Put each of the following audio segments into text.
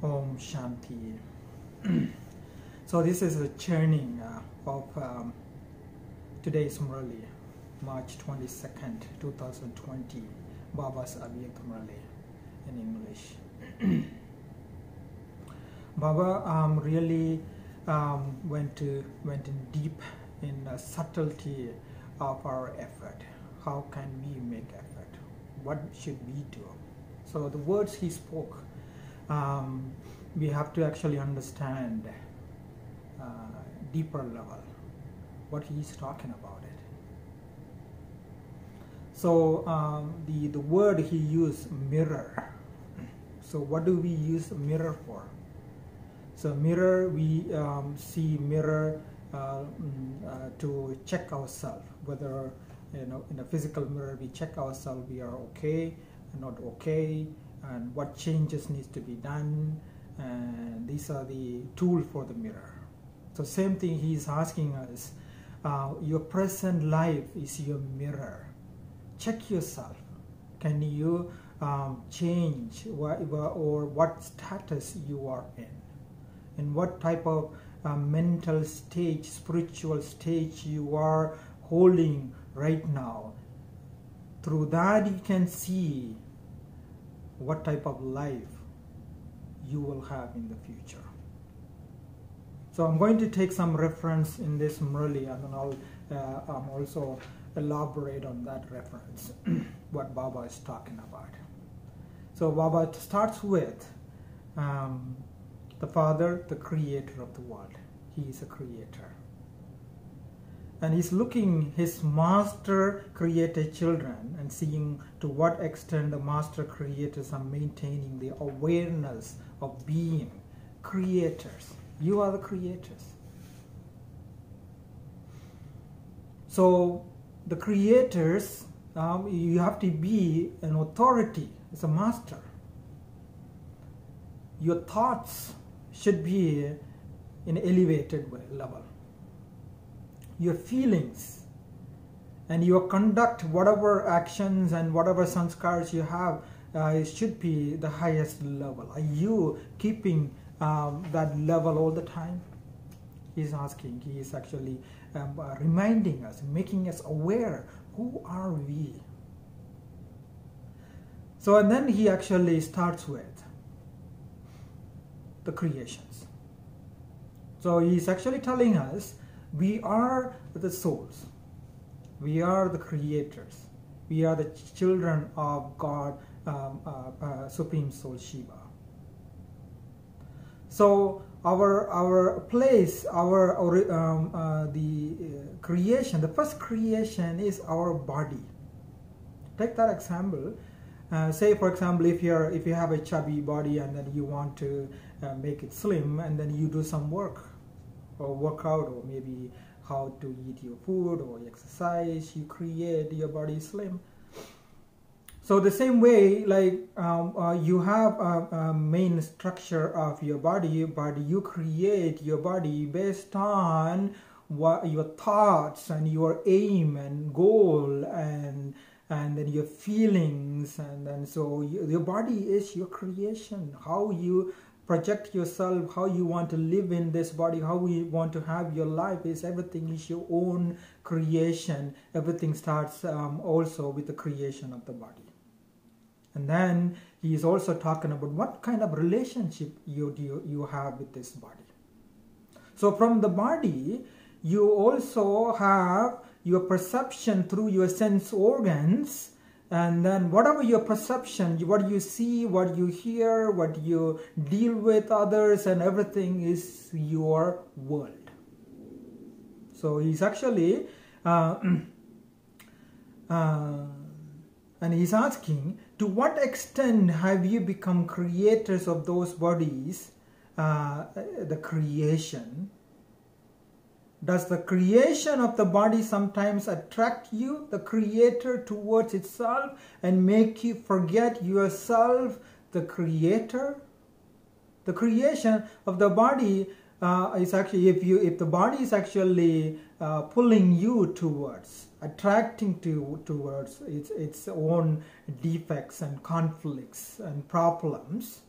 Om Shanti. So this is a churning of today's Murli, March 22nd, 2020, Baba's Avyakt Murli in English. Baba really went in deep in the subtlety of our effort. How can we make effort? What should we do? So the words he spoke, we have to actually understand deeper level what he's talking about it. So the word he used, mirror. So what do we use mirror for? So mirror, we see mirror to check ourselves, whether in a physical mirror we check ourselves, we are okay, not okay, and what changes needs to be done, and these are the tool for the mirror. So same thing he's asking us, your present life is your mirror. Check yourself. Can you change or what status you are in what type of mental stage, spiritual stage you are holding right now. Through that you can see what type of life you will have in the future. So I'm going to take some reference in this Murli, and then I'll also elaborate on that reference, what Baba is talking about. So Baba starts with the Father, the creator of the world. He is a creator. And he's looking his master created children and seeing to what extent the master creators are maintaining the awareness of being creators. You are the creators. So the creators, you have to be an authority as a master. Your thoughts should be in an elevated level. Your feelings and your conduct, whatever actions and whatever sanskars you have, it should be the highest level. Are you keeping that level all the time? He's asking, he is actually reminding us, making us aware, who are we? So, and then he actually starts with the creations. So he's actually telling us, we are the souls. We are the creators. We are the children of God, Supreme Soul Shiva. So our place, the creation, the first creation is our body. Take that example. Say for example, if you have a chubby body and then you want to make it slim, and then you do some work or workout, or maybe how to eat your food or exercise, you create your body slim. So the same way, like you have a main structure of your body, but you create your body based on what your thoughts and your aim and goal and then your feelings, and then so your body is your creation. How you project yourself, how you want to live in this body, how you want to have your life, is everything is your own creation. Everything starts also with the creation of the body. And then he is also talking about what kind of relationship you have with this body. So from the body, you also have your perception through your sense organs, and then whatever your perception, what you see, what you hear, what you deal with others, and everything is your world. So he's actually and he's asking, to what extent have you become creators of those bodies, the creation? Does the creation of the body sometimes attract you, the creator, towards itself and make you forget yourself, the creator? The creation of the body is actually, if the body is actually pulling you towards, attracting towards its own defects and conflicts and problems,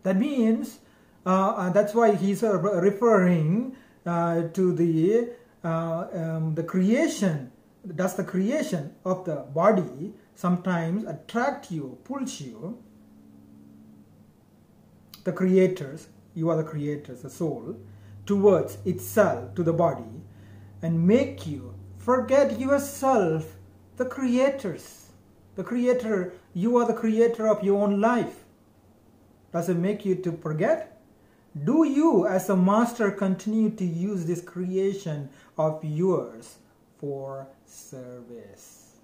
That means, that's why he's referring to the creation. Does the creation of the body sometimes attract you, pulls you, the creators, you are the creators, the soul, towards itself, to the body, and make you forget yourself, the creators. The creator, you are the creator of your own life. Does it make you to forget? Do you as a master continue to use this creation of yours for service?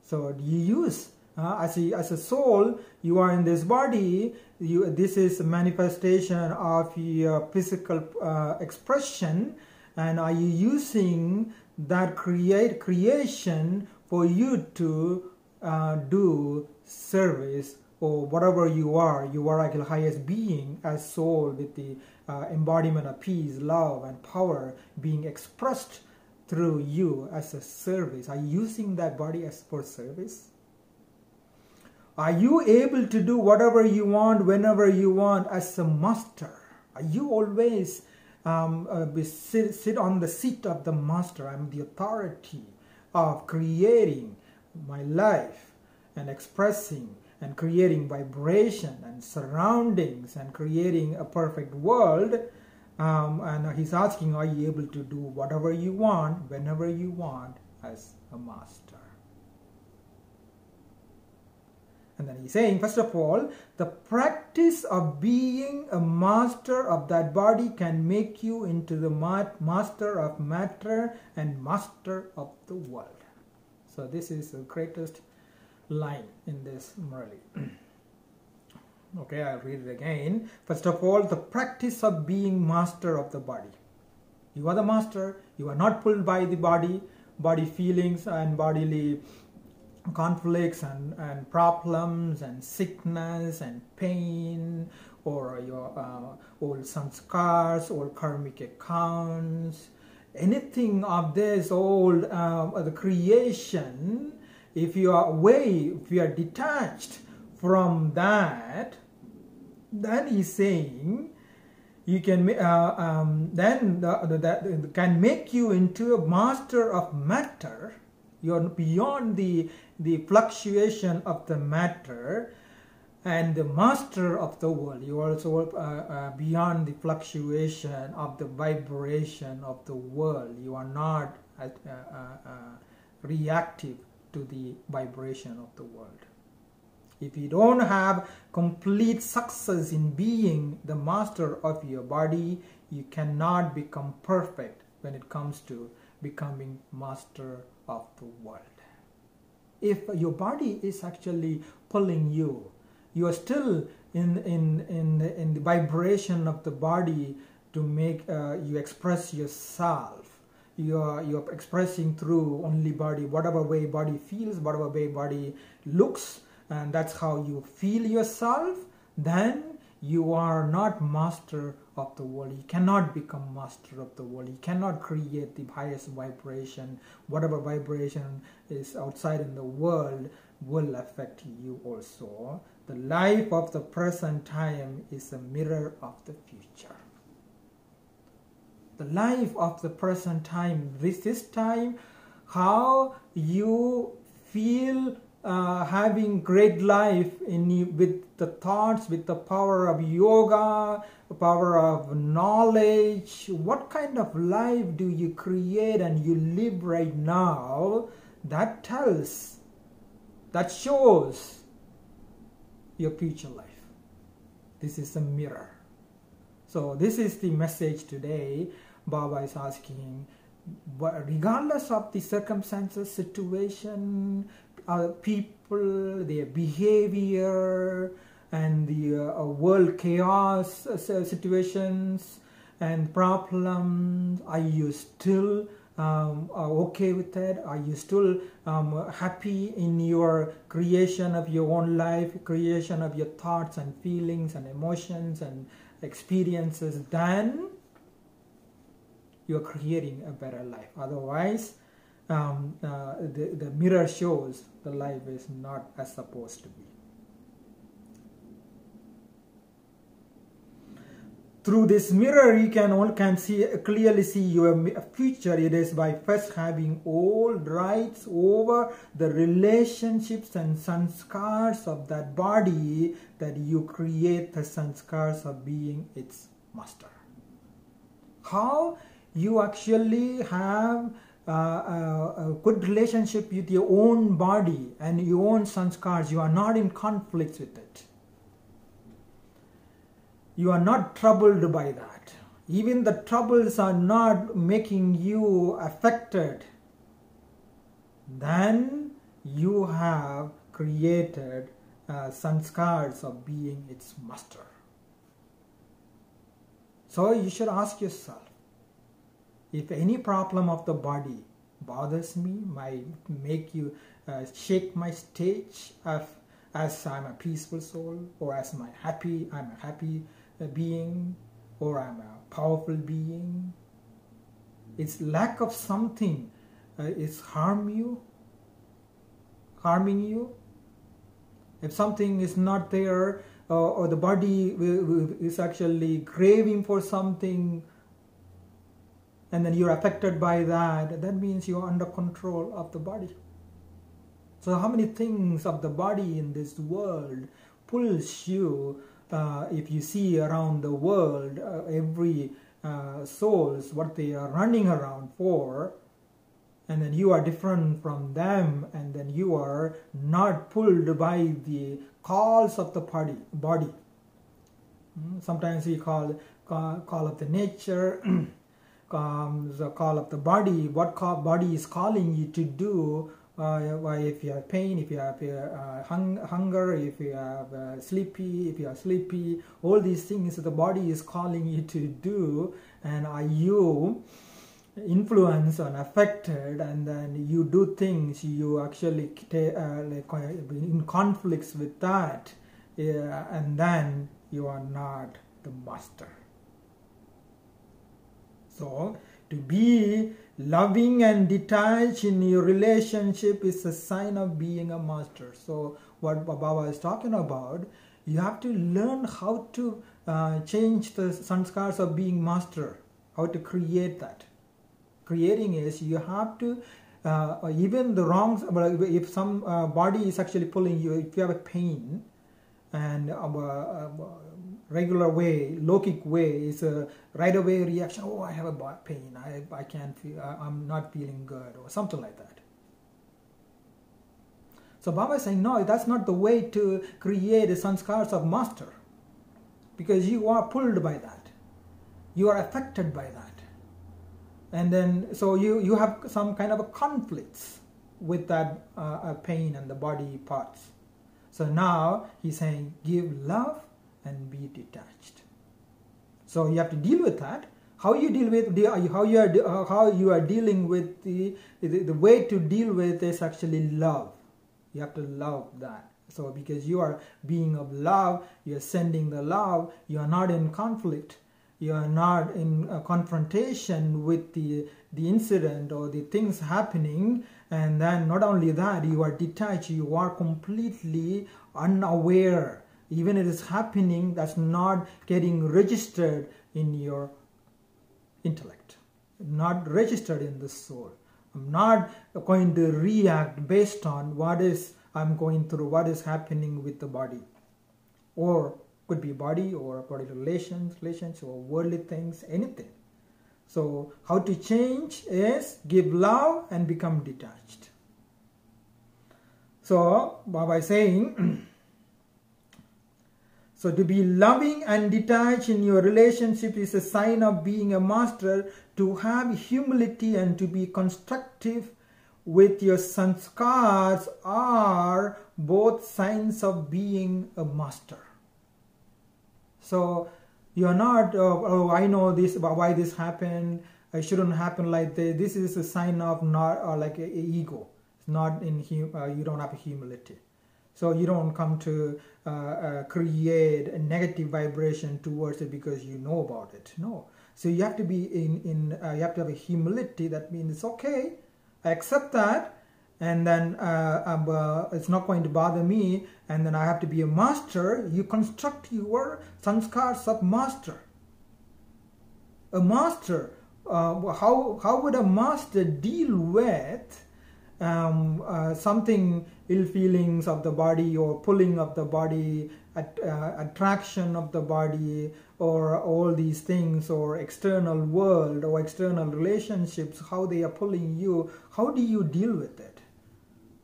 So do you use, as a soul, you are in this body, this is a manifestation of your physical expression, and are you using that creation for you to do service, or whatever you are like the highest being as soul, with the embodiment of peace, love and power being expressed through you as a service? Are you using that body as for service? Are you able to do whatever you want, whenever you want as a master? Are you always sit on the seat of the master? I'm the authority of creating my life and expressing and creating vibration and surroundings and creating a perfect world. And he's asking, are you able to do whatever you want, whenever you want as a master? And then he's saying, first of all, the practice of being a master of that body can make you into the master of matter and master of the world. So this is the greatest line in this Murli. Okay, I'll read it again. First of all, the practice of being master of the body. You are the master. You are not pulled by the body feelings and bodily conflicts and problems and sickness and pain, or your old sanskars, old karmic accounts, anything of this old the creation. If you are away, if you are detached from that, then he's saying you can that can make you into a master of matter. You are beyond the fluctuation of the matter, and the master of the world. You are also beyond the fluctuation of the vibration of the world. You are not reactive to the vibration of the world. If you don't have complete success in being the master of your body, you cannot become perfect when it comes to becoming master of the world. If your body is actually pulling you, you are still in the vibration of the body to make you express yourself. You're expressing through only body, whatever way body feels, whatever way body looks, and that's how you feel yourself. Then you are not master of the world. You cannot become master of the world. You cannot create the highest vibration. Whatever vibration is outside in the world will affect you also. The life of the present time is a mirror of the future. The life of the present time, this time, how you feel having great life in you, with the thoughts, with the power of yoga, the power of knowledge. What kind of life do you create and you live right now? That tells, that shows your future life. This is a mirror. So this is the message today. Baba is asking, regardless of the circumstances, situation, people, their behavior, and the world chaos situations and problems, are you still okay with that? Are you still happy in your creation of your own life, creation of your thoughts and feelings and emotions and experiences? Then you're creating a better life. Otherwise, the mirror shows the life is not as supposed to be. through this mirror you can clearly see your future. It is by first having all rights over the relationships and sanskars of that body that you create the sanskars of being its master. How you actually have a good relationship with your own body and your own sanskars. You are not in conflict with it. You are not troubled by that. Even the troubles are not making you affected. Then you have created sanskars of being its master. So you should ask yourself, if any problem of the body bothers me, might make you shake my stage as I'm a peaceful soul, or as I'm a happy being, or I'm a powerful being, it's lack of something is harming you. If something is not there, or the body is actually craving for something, and then you're affected by that, that means you're under control of the body. So how many things of the body in this world pulls you? If you see around the world, every souls, what they are running around for, and then you are different from them, and then you are not pulled by the calls of the body. Sometimes we call of the nature, the call of the body. What body is calling you to do? If you have pain, if you have hunger, if you have sleepy, all these things the body is calling you to do, and are you influenced and affected, and then you do things, you actually in conflicts with that, and then you are not the master. So to be loving and detached in your relationship is a sign of being a master. So what Baba is talking about, you have to learn how to change the sanskars of being master, how to create that. Creating is, you have to, even the wrongs, if some body is actually pulling you, if you have a pain, and regular way, logic way is a right away reaction. Oh, I have a pain. I can't feel. I'm not feeling good, or something like that. So Baba is saying, no, that's not the way to create a sanskars of master, because you are pulled by that. You are affected by that, and then so you have some kind of a conflicts with that pain and the body parts. So now he's saying, give love and be detached. So you have to deal with that. How you deal with how you are dealing with the way to deal with is actually love. You have to love that. So because you are being of love, you are sending the love. You are not in conflict. You are not in a confrontation with the incident or the things happening. And then not only that, you are detached. You are completely unaware. Even it is happening, that's not getting registered in your intellect, not registered in the soul. I'm not going to react based on what is I'm going through, what is happening with the body, or could be body or body relations or worldly things, anything. So how to change is give love and become detached. So Baba is saying, so to be loving and detached in your relationship is a sign of being a master. To have humility and to be constructive with your sanskars are both signs of being a master. So you are not, oh, I know this, why this happened, it shouldn't happen like this. This is a sign of not like a ego. It's not in you don't have a humility. So you don't come to create a negative vibration towards it because you know about it. No. So you have to be you have to have a humility. That means it's okay. I accept that, and then it's not going to bother me. And then I have to be a master. You construct your sanskars of master. A master, how would a master deal with something, ill feelings of the body, or pulling of the body, attraction of the body, or all these things, or external world or external relationships, how they are pulling you? How do you deal with it?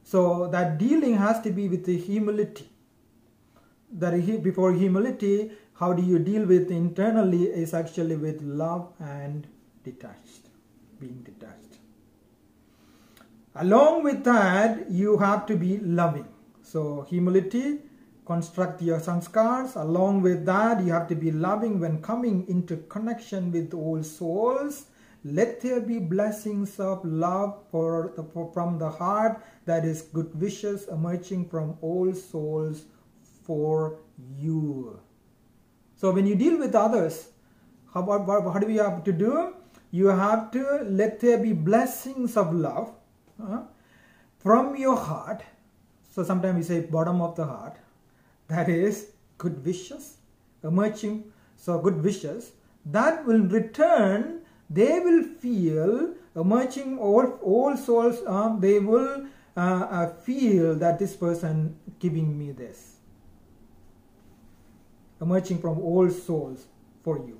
So that dealing has to be with the humility. Before humility, how do you deal with internally is actually with love and detached, being detached. Along with that, you have to be loving. So humility, construct your sanskars. Along with that, you have to be loving when coming into connection with all souls. Let there be blessings of love from the heart, that is good wishes emerging from all souls for you. So when you deal with others, how do we have to do? You have to let there be blessings of love from your heart. So sometimes we say bottom of the heart, that is good wishes emerging. So good wishes that will return, they will feel emerging, all souls, they will feel that this person giving me this, emerging from all souls for you.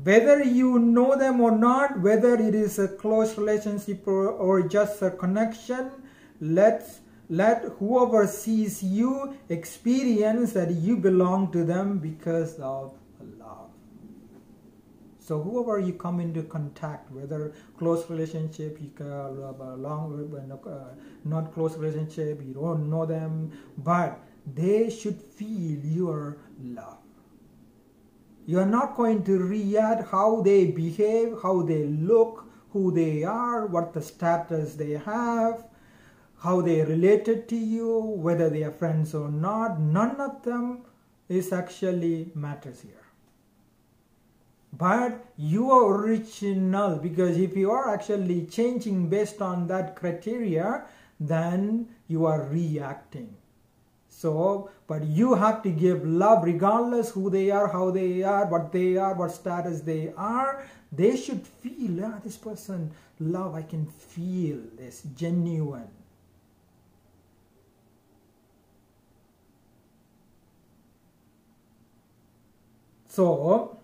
Whether you know them or not, whether it is a close relationship or just a connection, let whoever sees you experience that you belong to them because of love. So whoever you come into contact, whether close relationship, you not close relationship, you don't know them, but they should feel your love. You are not going to react how they behave, how they look, who they are, what the status they have, how they are related to you, whether they are friends or not. None of them is actually matters here. But you are original, because if you are actually changing based on that criteria, then you are reacting. So, but you have to give love regardless who they are, how they are, what status they are. They should feel, this person, love, I can feel this, genuine. So,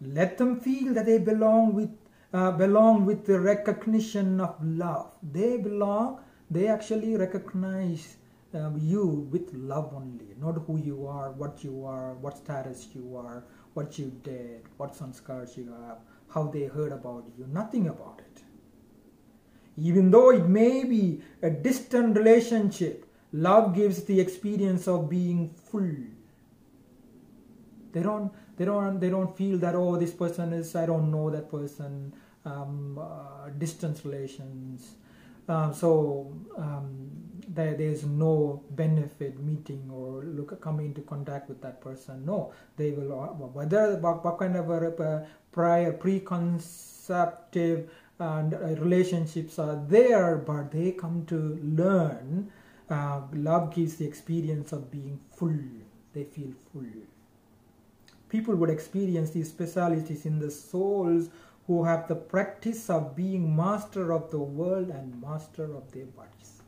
let them feel that they belong with the recognition of love. They actually recognize you with love only, not who you are, what status you are, what you did, what sanskars you have, how they heard about you, nothing about it. Even though it may be a distant relationship, love gives the experience of being full. They don't feel that, oh, this person is, I don't know that person, distance relations. There is no benefit meeting or coming into contact with that person. No, they will, whether what kind of a prior preconceptive relationships are there, but they come to learn. Love gives the experience of being full. They feel full. People would experience these specialities in the souls who have the practice of being master of the world and master of their bodies.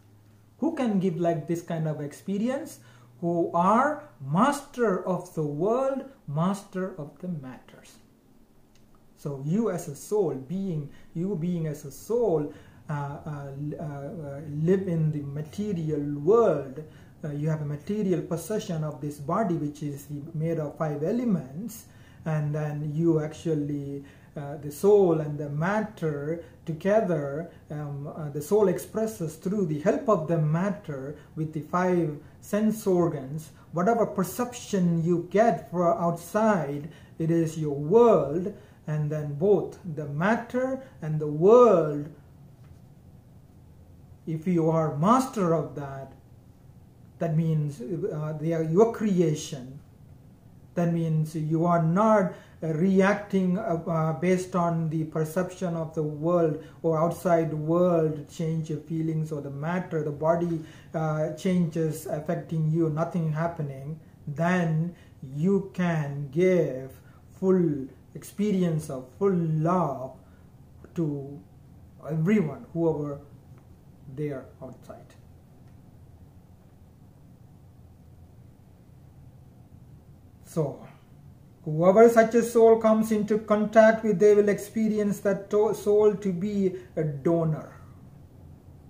Who can give like this kind of experience? Who are master of the world, master of the matters. So you as a soul, being as a soul, live in the material world. You have a material possession of this body, which is made of 5 elements, and then you actually, the soul and the matter together, the soul expresses through the help of the matter with the 5 sense organs. Whatever perception you get from outside, it is your world, and then both the matter and the world, if you are master of that, that means they are your creation. That means you are not reacting based on the perception of the world or outside world change your feelings, or the matter, the body changes affecting you, nothing happening. Then you can give full experience of full love to everyone, whoever they are outside. So, whoever such a soul comes into contact with, they will experience that soul to be a donor.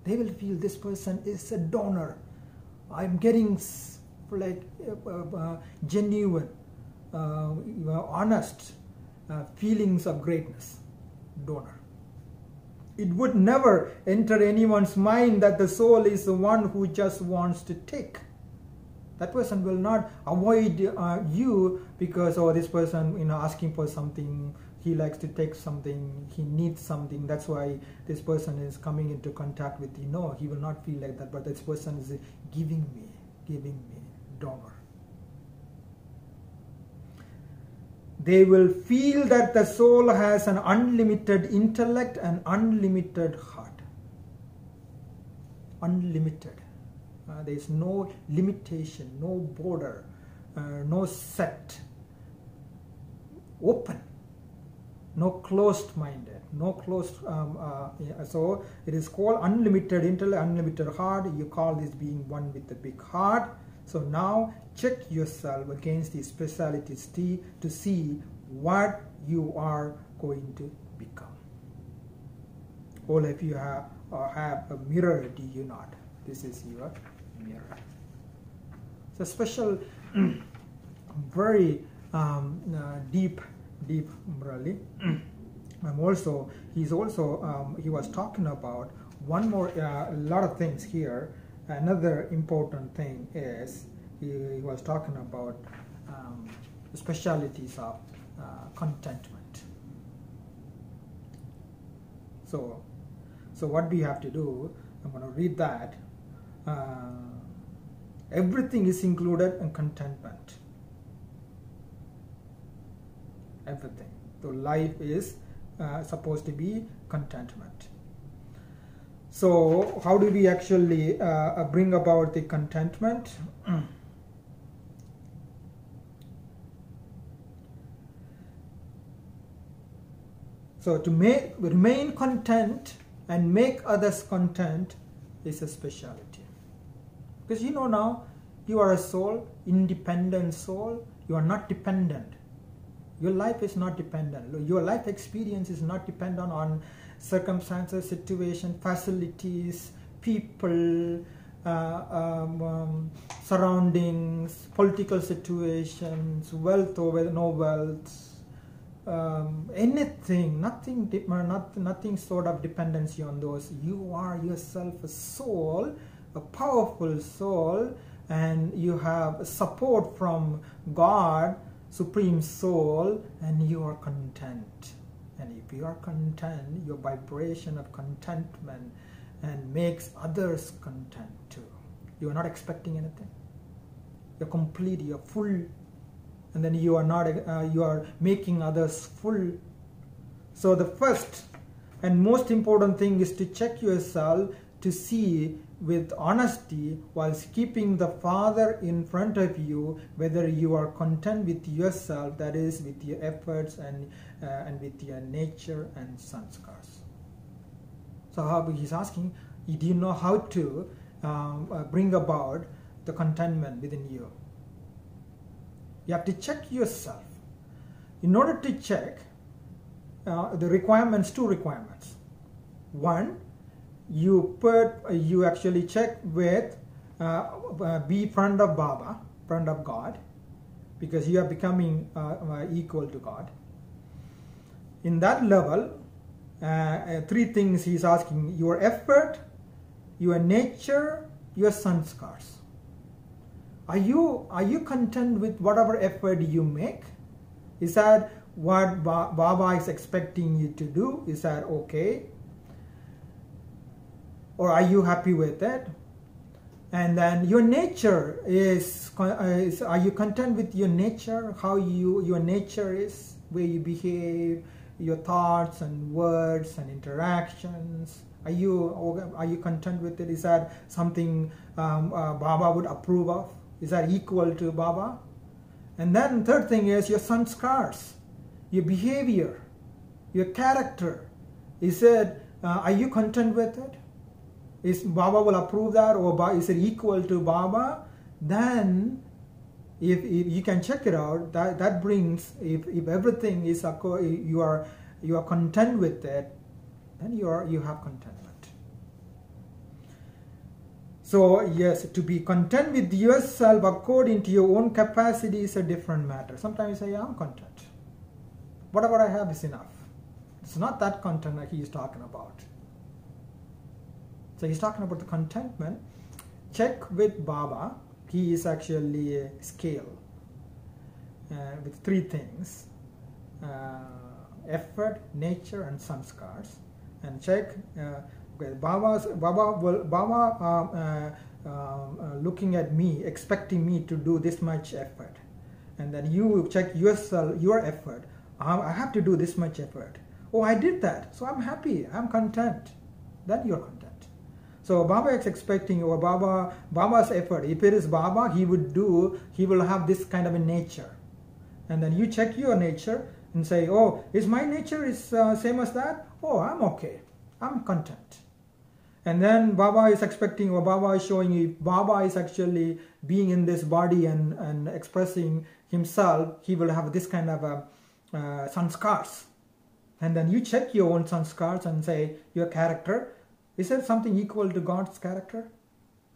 They will feel this person is a donor. I'm getting like genuine, honest feelings of greatness. Donor. It would never enter anyone's mind that the soul is the one who just wants to take. That person will not avoid you because, oh, this person, asking for something, he likes to take something, he needs something, that's why this person is coming into contact with you. No, he will not feel like that, but this person is giving me, donor. They will feel that the soul has an unlimited intellect and unlimited heart. Unlimited. There is no limitation, no border, no set, open, no closed-minded, no closed. So it is called unlimited intellect, unlimited heart. You call this being one with the big heart. So now check yourself against the specialities to see what you are going to become. All of you have a mirror, do you not? This is your mirror. It's a special, very deep Murli. He was talking about one more, a lot of things here. Another important thing is he was talking about the specialities of contentment. So what we have to do, I'm going to read that. Everything is included in contentment. Everything. So life is supposed to be contentment. So how do we actually bring about the contentment? So to remain content and make others content is a specialty. Because now you are a soul, independent soul. You are not dependent. Your life is not dependent. Your life experience is not dependent on circumstances, situation, facilities, people, surroundings, political situations, wealth or no wealth, anything, nothing sort of dependency on those. You are yourself a soul, a powerful soul, and you have support from God, Supreme Soul, and you are content. And if you are content, your vibration of contentment and makes others content too. You are not expecting anything. You're complete, you're full, and then you are not. You are making others full. So the first and most important thing is to check yourself to see with honesty, whilst keeping the Father in front of you, whether you are content with yourself, that is, with your efforts and with your nature and sanskars. So how he's asking, do you know how to bring about the contentment within you? You have to check yourself. In order to check the requirements, two requirements. One, you actually check with be friend of Baba, friend of God, because you are becoming equal to God. In that level, three things he's asking: your effort, your nature, your sanskars. Are you content with whatever effort you make? Is that what Baba is expecting you to do? Is that okay? Or are you happy with it? And then your nature is are you content with your nature? How your nature is, where you behave, your thoughts and words and interactions. Are you content with it? Is that something Baba would approve of? Is that equal to Baba? And then third thing is your sanskars. your behavior, your character, is it, are you content with it? Is Baba will approve that, or is it equal to Baba? Then if you can check it out, that brings, if everything is you are content with it, then you have contentment. So yes, to be content with yourself according to your own capacity is a different matter. Sometimes you say, I'm content. Whatever I have is enough. It's not that content that he is talking about. So he's talking about the contentment. Check with Baba. He is actually a scale with three things: effort, nature, and sanskars. And check. Baba looking at me, expecting me to do this much effort, and then you check yourself, your effort. I have to do this much effort. Oh, I did that, so I'm happy, I'm content. Then you're content. So Baba is expecting, or Baba's effort. If it is Baba, he will have this kind of a nature, and then you check your nature and say, oh, is my nature is same as that? Oh, I'm okay, I'm content. And then Baba is expecting, or Baba is showing you, if Baba is actually being in this body and expressing himself, he will have this kind of sanskars. And then you check your own sanskars and say, your character, is there something equal to God's character?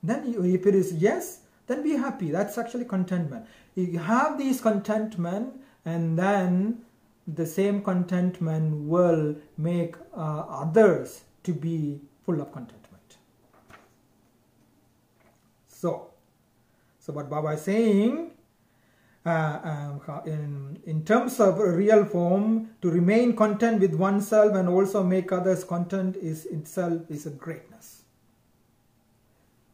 Then if it is yes, then be happy. That's actually contentment. You have these contentment, and then the same contentment will make others to be full of contentment. So what Baba is saying, in terms of real form, to remain content with oneself and also make others content is itself is a greatness.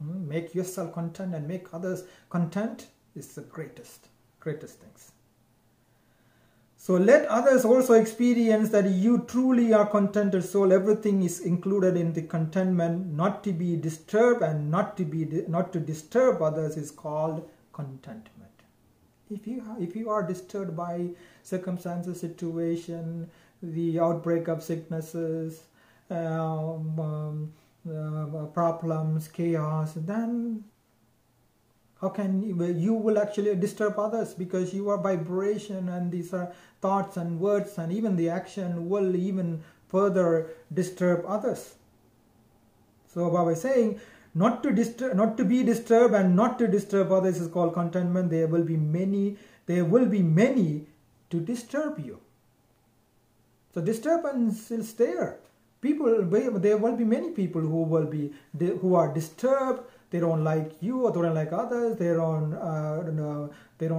Make yourself content and make others content is the greatest things. So let others also experience that you truly are contented soul. Everything is included in the contentment. Not to be disturbed and not to disturb others is called contentment. If you are disturbed by circumstances, situation, the outbreak of sicknesses, problems, chaos, then how can you will actually disturb others, because your vibration and these thoughts and words and even the action will even further disturb others. So Baba is saying, not to be disturbed and not to disturb others is called contentment. There will be many to disturb you. So disturbance is there. There will be many people who are disturbed. They don't like you, or they don't like others. They don't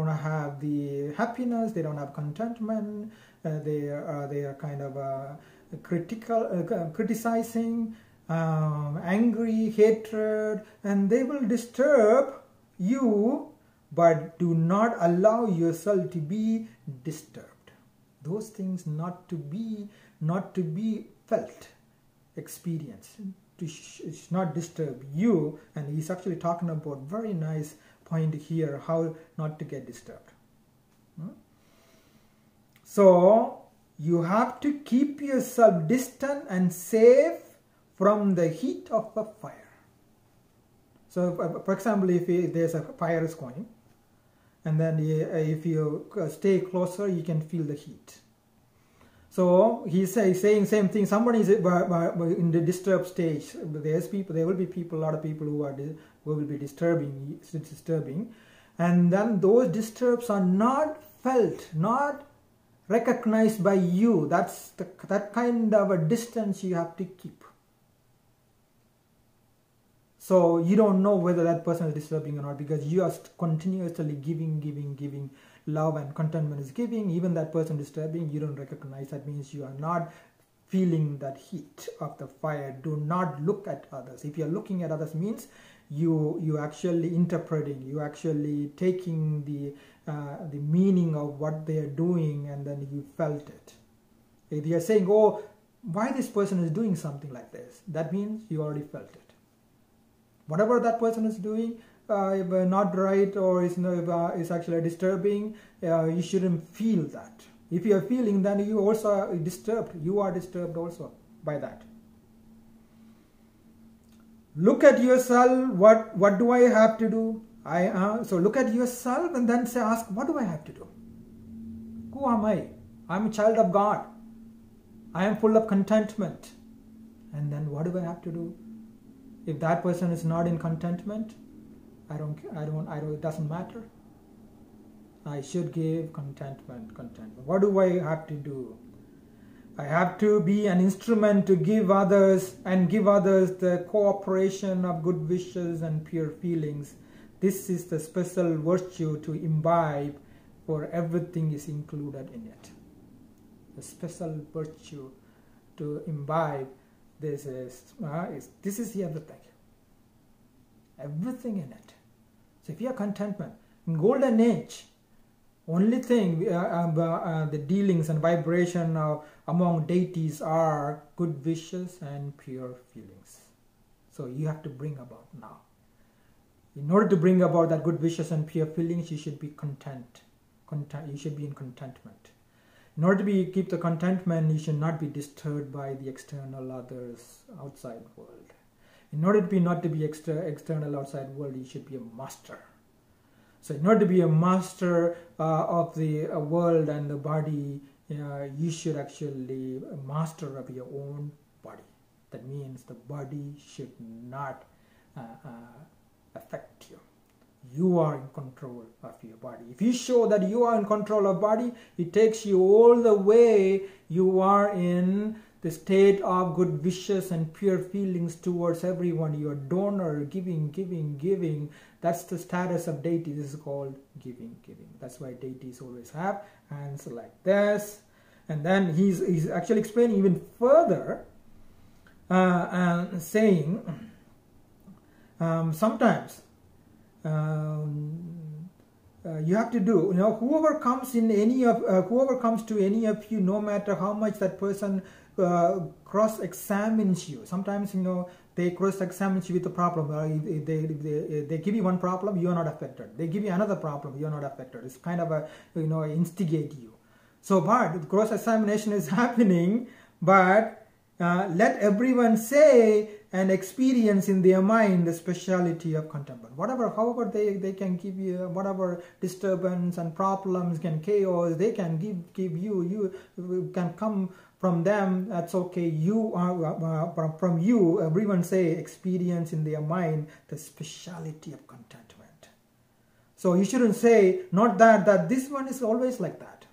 have the happiness. They don't have contentment. They are kind of criticizing, angry, hatred, and they will disturb you. But do not allow yourself to be disturbed. Those things not to be felt, experienced. It's not disturb you. And he's actually talking about very nice point here, how not to get disturbed. So you have to keep yourself distant and safe from the heat of a fire. So for example, if there's a fire is going, and then if you stay closer, you can feel the heat. So he's saying same thing. Somebody is in the disturbed stage. There will be a lot of people who will be disturbing, and then those disturbs are not felt, not recognized by you. That's that kind of a distance you have to keep. So you don't know whether that person is disturbing or not, because you are continuously giving love, and contentment is giving. Even that person disturbing, you don't recognize. That means you are not feeling that heat of the fire. Do not look at others. If you are looking at others, means you actually interpreting, you actually taking the meaning of what they are doing, and then you felt it. If you are saying, oh, why this person is doing something like this, that means you already felt it. Whatever that person is doing, not right, or is actually disturbing, you shouldn't feel that. If you are feeling, then you also are disturbed. You are disturbed also by that. Look at yourself. What do I have to do? So look at yourself and then ask, what do I have to do? Who am I? I'm a child of God. I am full of contentment. And then what do I have to do? If that person is not in contentment, it doesn't matter. I should give contentment. What do I have to do? I have to be an instrument to give others the cooperation of good wishes and pure feelings. This is the special virtue to imbibe, for everything is included in it. The special virtue to imbibe, this is everything. Everything in it. So if you have contentment, in golden age, only thing the dealings and vibration among deities are good wishes and pure feelings. So you have to bring about now. In order to bring about that good wishes and pure feelings, you should be content. You should be in contentment. In order to keep the contentment, you should not be disturbed by the external others, outside world. In order to not to be external outside world, you should be a master. So in order to be a master of the world and the body, you should actually be a master of your own body. That means the body should not affect you. You are in control of your body. If you show that you are in control of body, it takes you all the way. You are in the state of good wishes and pure feelings towards everyone. You are donor, giving. That's the status of deity. This is called giving. That's why deities always have hands like this. And then he's actually explaining even further, saying sometimes you have to do, whoever comes to any of you, no matter how much that person cross-examines you. Sometimes they cross-examine you with a problem. If they give you one problem, you are not affected. They give you another problem, you are not affected. It's kind of a instigate you. So, but cross-examination is happening, but let everyone say and experience in their mind the speciality of contentment. However they can give you, whatever disturbance and problems and chaos they can give you can come from them. That's okay. You are from you. Everyone say experience in their mind the speciality of contentment. So you shouldn't say not that this one is always like that.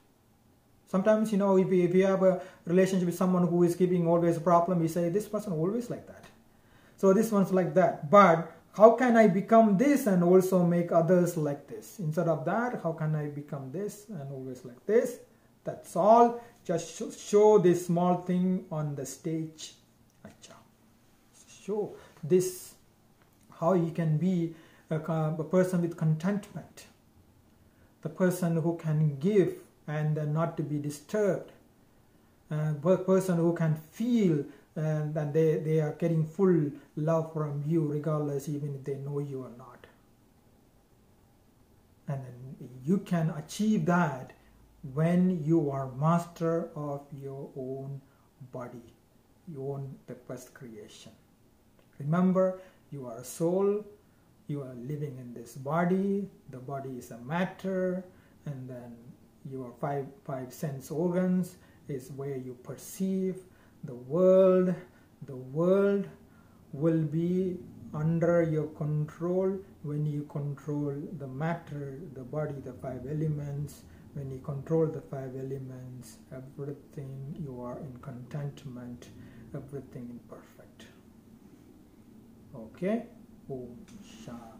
Sometimes if you have a relationship with someone who is giving always a problem, you say this person always like that. So this one's like that. But how can I become this and also make others like this? Instead of that, how can I become this and always like this? That's all. Just show this small thing on the stage. Show this, how you can be a person with contentment. The person who can give and not to be disturbed. A person who can feel that they are getting full love from you, regardless even if they know you or not. And then you can achieve that when you are master of your own body, you own the first creation. Remember, you are a soul, you are living in this body, the body is a matter, and then your five sense organs is where you perceive the world. The world will be under your control when you control the matter, the body, the 5 elements. When you control the 5 elements, everything, you are in contentment, everything in perfect. Okay? Om Shanti.